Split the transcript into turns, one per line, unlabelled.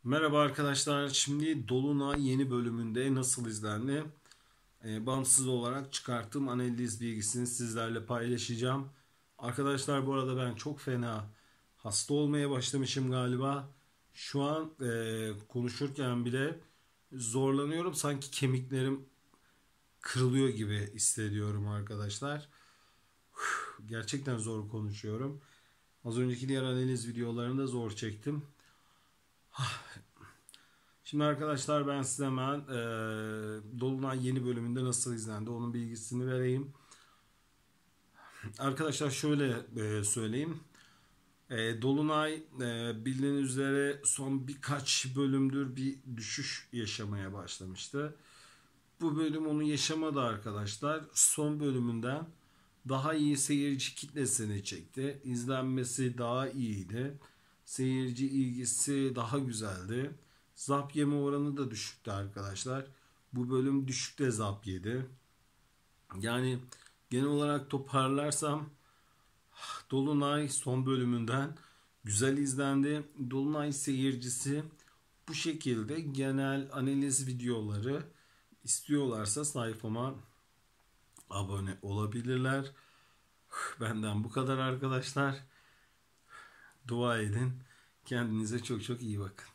Merhaba arkadaşlar. Şimdi Dolunay yeni bölümünde nasıl izlendi? Bağımsız olarak çıkarttığım analiz bilgisini sizlerle paylaşacağım. Arkadaşlar bu arada ben çok fena hasta olmaya başlamışım galiba. Şu an konuşurken bile zorlanıyorum. Sanki kemiklerim kırılıyor gibi hissediyorum arkadaşlar. Gerçekten zor konuşuyorum. Az önceki diğer analiz videolarında zor çektim. Şimdi arkadaşlar ben size hemen Dolunay yeni bölümünde nasıl izlendi onun bilgisini vereyim. Arkadaşlar şöyle söyleyeyim. Dolunay bildiğiniz üzere son birkaç bölümdür bir düşüş yaşamaya başlamıştı. Bu bölüm onu yaşamadı arkadaşlar. Son bölümünden daha iyi seyirci kitlesini çekti. İzlenmesi daha iyiydi. Seyirci ilgisi daha güzeldi. Zap yeme oranı da düşüktü arkadaşlar. Bu bölüm düşükte zap yedi. Yani genel olarak toparlarsam Dolunay son bölümünden güzel izlendi. Dolunay seyircisi bu şekilde genel analiz videoları istiyorlarsa sayfama abone olabilirler. Benden bu kadar arkadaşlar. Dua edin. Kendinize çok çok iyi bakın.